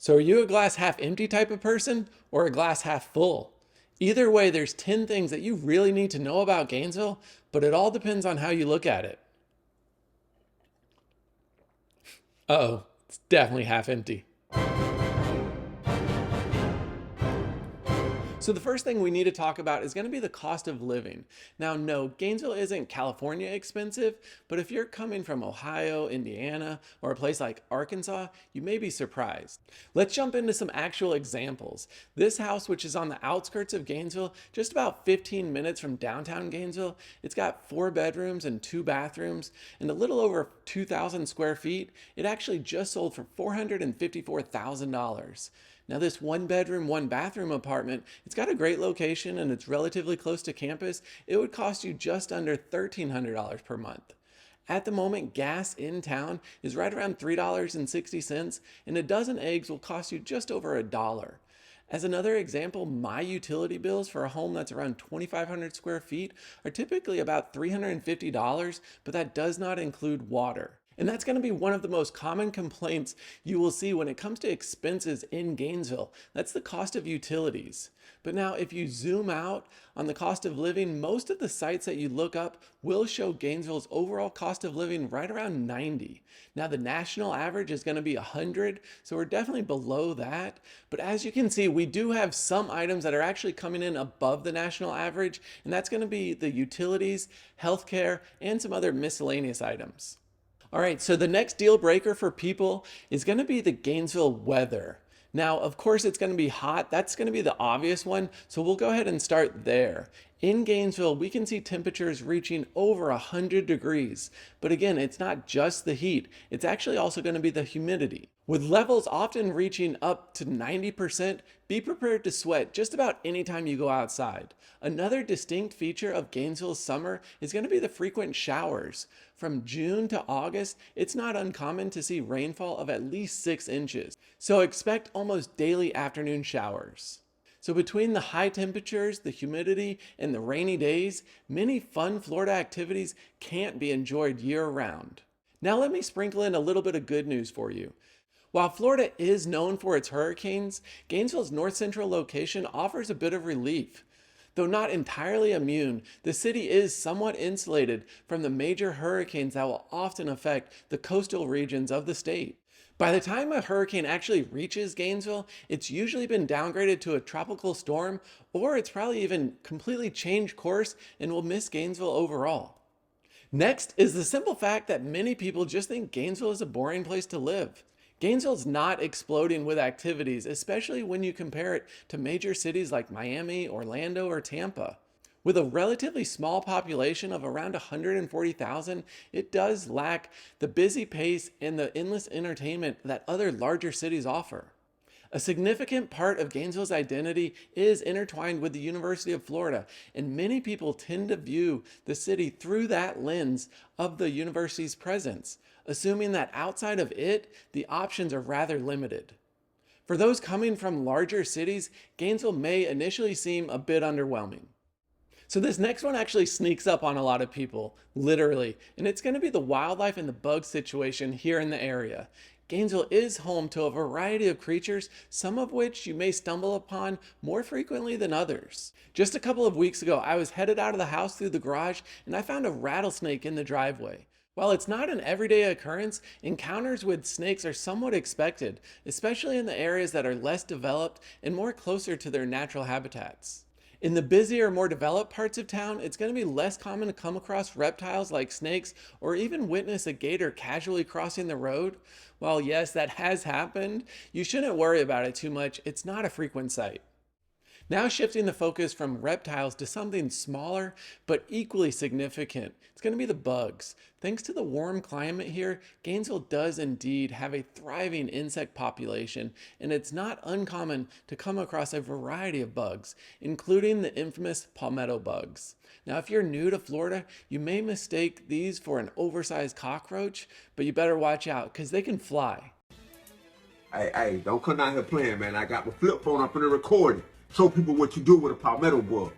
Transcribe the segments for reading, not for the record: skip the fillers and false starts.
So are you a glass half empty type of person or a glass half full? Either way, there's 10 things that you really need to know about Gainesville, but it all depends on how you look at it. Uh-oh, it's definitely half empty. So the first thing we need to talk about is going to be the cost of living. Now, no, Gainesville isn't California expensive, but if you're coming from Ohio, Indiana, or a place like Arkansas, you may be surprised. Let's jump into some actual examples. This house, which is on the outskirts of Gainesville, just about 15 minutes from downtown Gainesville, it's got 4 bedrooms and 2 bathrooms and a little over 2,000 square feet. It actually just sold for $454,000. Now this 1 bedroom, 1 bathroom apartment, it's got a great location and it's relatively close to campus. It would cost you just under $1,300 per month. At the moment, gas in town is right around $3.60, and a dozen eggs will cost you just over $1. As another example, my utility bills for a home that's around 2,500 square feet are typically about $350, but that does not include water. And that's going to be one of the most common complaints you will see when it comes to expenses in Gainesville. That's the cost of utilities. But now if you zoom out on the cost of living, most of the sites that you look up will show Gainesville's overall cost of living right around 90. Now the national average is going to be 100, so we're definitely below that. But as you can see, we do have some items that are actually coming in above the national average, and that's going to be the utilities, healthcare, and some other miscellaneous items. All right, so the next deal breaker for people is going to be the Gainesville weather. Now, of course, it's going to be hot. That's going to be the obvious one. So we'll go ahead and start there. In Gainesville, we can see temperatures reaching over 100 degrees. But again, it's not just the heat. It's actually also going to be the humidity. With levels often reaching up to 90%, be prepared to sweat just about any time you go outside. Another distinct feature of Gainesville's summer is going to be the frequent showers. From June to August, it's not uncommon to see rainfall of at least 6 inches. So expect almost daily afternoon showers. So between the high temperatures, the humidity, and the rainy days, many fun Florida activities can't be enjoyed year-round. Now let me sprinkle in a little bit of good news for you. While Florida is known for its hurricanes, Gainesville's north-central location offers a bit of relief. Though not entirely immune, the city is somewhat insulated from the major hurricanes that will often affect the coastal regions of the state. By the time a hurricane actually reaches Gainesville, it's usually been downgraded to a tropical storm, or it's probably even completely changed course and will miss Gainesville overall. Next is the simple fact that many people just think Gainesville is a boring place to live. Gainesville's not exploding with activities, especially when you compare it to major cities like Miami, Orlando, or Tampa. With a relatively small population of around 140,000, it does lack the busy pace and the endless entertainment that other larger cities offer. A significant part of Gainesville's identity is intertwined with the University of Florida, and many people tend to view the city through that lens of the university's presence, assuming that outside of it, the options are rather limited. For those coming from larger cities, Gainesville may initially seem a bit underwhelming. So this next one actually sneaks up on a lot of people, literally, and it's going to be the wildlife and the bug situation here in the area. Gainesville is home to a variety of creatures, some of which you may stumble upon more frequently than others. Just a couple of weeks ago, I was headed out of the house through the garage and I found a rattlesnake in the driveway. While it's not an everyday occurrence, encounters with snakes are somewhat expected, especially in the areas that are less developed and more closer to their natural habitats. In the busier, more developed parts of town, it's going to be less common to come across reptiles like snakes or even witness a gator casually crossing the road. While yes, that has happened, you shouldn't worry about it too much. It's not a frequent sight. Now shifting the focus from reptiles to something smaller but equally significant, it's going to be the bugs. Thanks to the warm climate here, Gainesville does indeed have a thriving insect population, and it's not uncommon to come across a variety of bugs, including the infamous palmetto bugs. Now if you're new to Florida, you may mistake these for an oversized cockroach, but you better watch out because they can fly. Hey, don't come out here playing, man. I got my flip phone up in the recording. Show people what you do with a palmetto bug.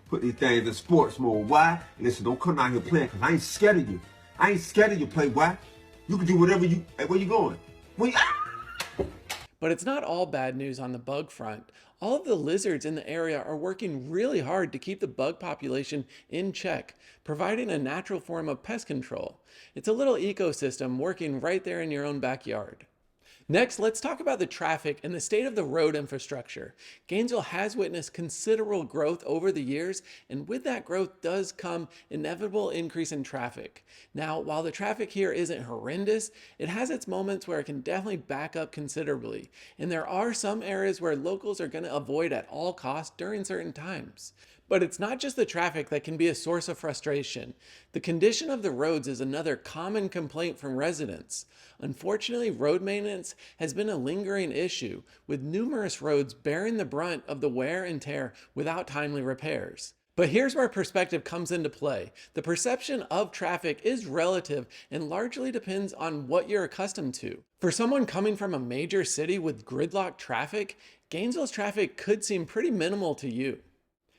Put these things in sports mode. Why? Listen, don't come out here playing, because I ain't scared of you. I ain't scared of you, playboy. You can do whatever you... Hey, where you going? But it's not all bad news on the bug front. All of the lizards in the area are working really hard to keep the bug population in check, providing a natural form of pest control. It's a little ecosystem working right there in your own backyard. Next, let's talk about the traffic and the state of the road infrastructure. Gainesville has witnessed considerable growth over the years, and with that growth does come inevitable increase in traffic. Now, while the traffic here isn't horrendous, it has its moments where it can definitely back up considerably, and there are some areas where locals are going to avoid at all costs during certain times. But it's not just the traffic that can be a source of frustration. The condition of the roads is another common complaint from residents. Unfortunately, road maintenance has been a lingering issue, with numerous roads bearing the brunt of the wear and tear without timely repairs. But here's where perspective comes into play. The perception of traffic is relative and largely depends on what you're accustomed to. For someone coming from a major city with gridlock traffic, Gainesville's traffic could seem pretty minimal to you.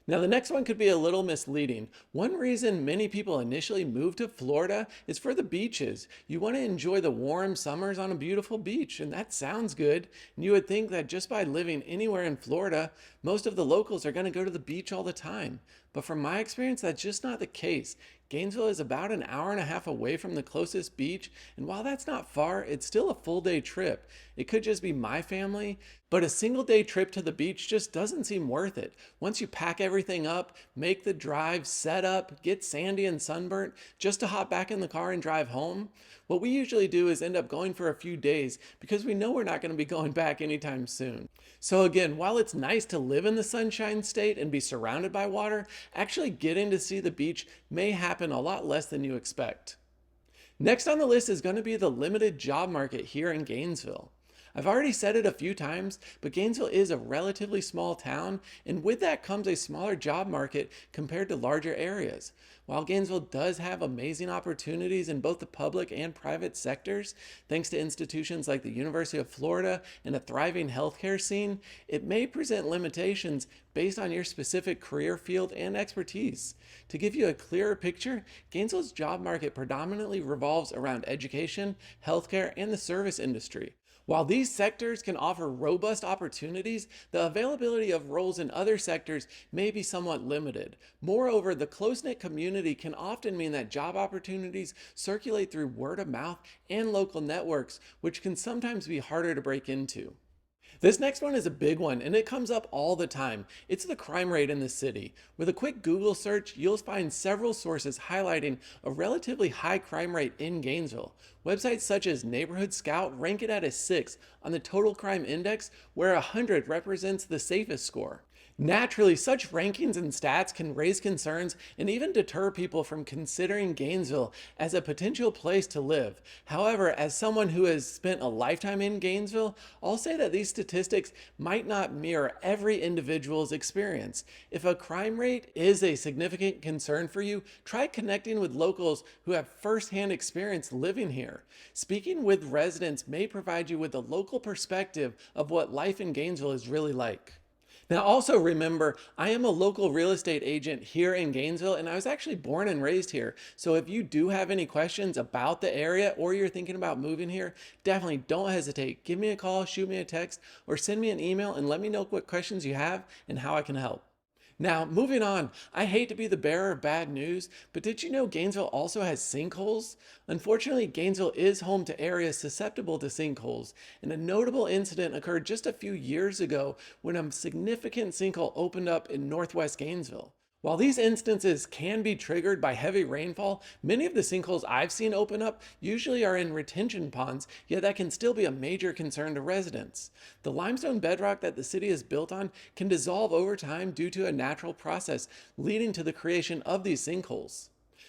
Now, the next one could be a little misleading. One reason many people initially move to Florida is for the beaches. You want to enjoy the warm summers on a beautiful beach, and that sounds good. And you would think that just by living anywhere in Florida, most of the locals are going to go to the beach all the time. But from my experience, that's just not the case. Gainesville is about an hour and a half away from the closest beach, and while that's not far, it's still a full day trip. It could just be my family, but a single day trip to the beach just doesn't seem worth it. Once you pack everything up, make the drive, set up, get sandy and sunburnt, just to hop back in the car and drive home, what we usually do is end up going for a few days because we know we're not going to be going back anytime soon. So again, while it's nice to live in the Sunshine State and be surrounded by water, actually getting to see the beach may happen a lot less than you expect. Next on the list is going to be the limited job market here in Gainesville. I've already said it a few times, but Gainesville is a relatively small town, and with that comes a smaller job market compared to larger areas. While Gainesville does have amazing opportunities in both the public and private sectors, thanks to institutions like the University of Florida and a thriving healthcare scene, it may present limitations based on your specific career field and expertise. To give you a clearer picture, Gainesville's job market predominantly revolves around education, healthcare, and the service industry. While these sectors can offer robust opportunities, the availability of roles in other sectors may be somewhat limited. Moreover, the close-knit community can often mean that job opportunities circulate through word of mouth and local networks, which can sometimes be harder to break into. This next one is a big one, and it comes up all the time. It's the crime rate in the city. With a quick Google search, you'll find several sources highlighting a relatively high crime rate in Gainesville. Websites such as Neighborhood Scout rank it at a 6 on the total crime index, where 100 represents the safest score. Naturally, such rankings and stats can raise concerns and even deter people from considering Gainesville as a potential place to live. However, as someone who has spent a lifetime in Gainesville, I'll say that these statistics might not mirror every individual's experience. If a crime rate is a significant concern for you, try connecting with locals who have firsthand experience living here. Speaking with residents may provide you with a local perspective of what life in Gainesville is really like. Now, also remember, I am a local real estate agent here in Gainesville, and I was actually born and raised here. So if you do have any questions about the area or you're thinking about moving here, definitely don't hesitate. Give me a call, shoot me a text, or send me an email and let me know what questions you have and how I can help. Now, moving on, I hate to be the bearer of bad news, but did you know Gainesville also has sinkholes? Unfortunately, Gainesville is home to areas susceptible to sinkholes, and a notable incident occurred just a few years ago when a significant sinkhole opened up in northwest Gainesville. While these instances can be triggered by heavy rainfall, many of the sinkholes I've seen open up usually are in retention ponds, yet that can still be a major concern to residents. The limestone bedrock that the city is built on can dissolve over time due to a natural process, leading to the creation of these sinkholes.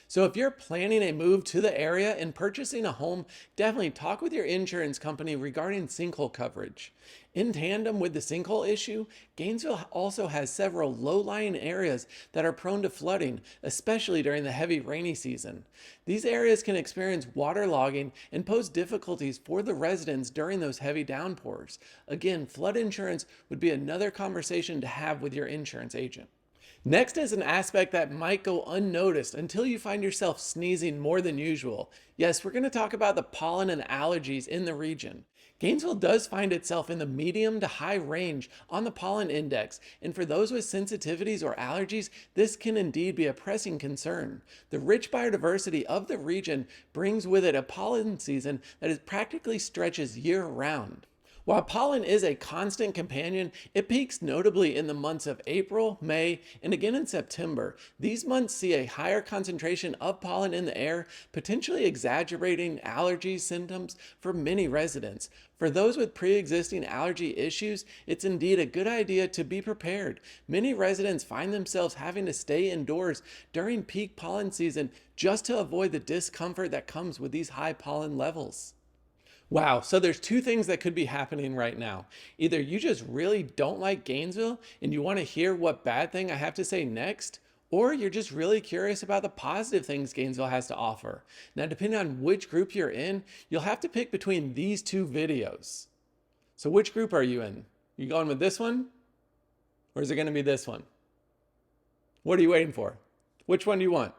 So if you're planning a move to the area and purchasing a home, definitely talk with your insurance company regarding sinkhole coverage. In tandem with the sinkhole issue, Gainesville also has several low-lying areas that are prone to flooding, especially during the heavy rainy season. These areas can experience waterlogging and pose difficulties for the residents during those heavy downpours. Again, flood insurance would be another conversation to have with your insurance agent. Next is an aspect that might go unnoticed until you find yourself sneezing more than usual. Yes, we're going to talk about the pollen and allergies in the region. Gainesville does find itself in the medium to high range on the pollen index, and for those with sensitivities or allergies, this can indeed be a pressing concern. The rich biodiversity of the region brings with it a pollen season that is practically stretches year round. While pollen is a constant companion, it peaks notably in the months of April, May, and again in September. These months see a higher concentration of pollen in the air, potentially exaggerating allergy symptoms for many residents. For those with pre-existing allergy issues, it's indeed a good idea to be prepared. Many residents find themselves having to stay indoors during peak pollen season just to avoid the discomfort that comes with these high pollen levels. Wow, so there's two things that could be happening right now. Either you just really don't like Gainesville and you want to hear what bad thing I have to say next, or you're just really curious about the positive things Gainesville has to offer. Now, depending on which group you're in, you'll have to pick between these two videos. So which group are you in? You going with this one? Or is it going to be this one? What are you waiting for? Which one do you want?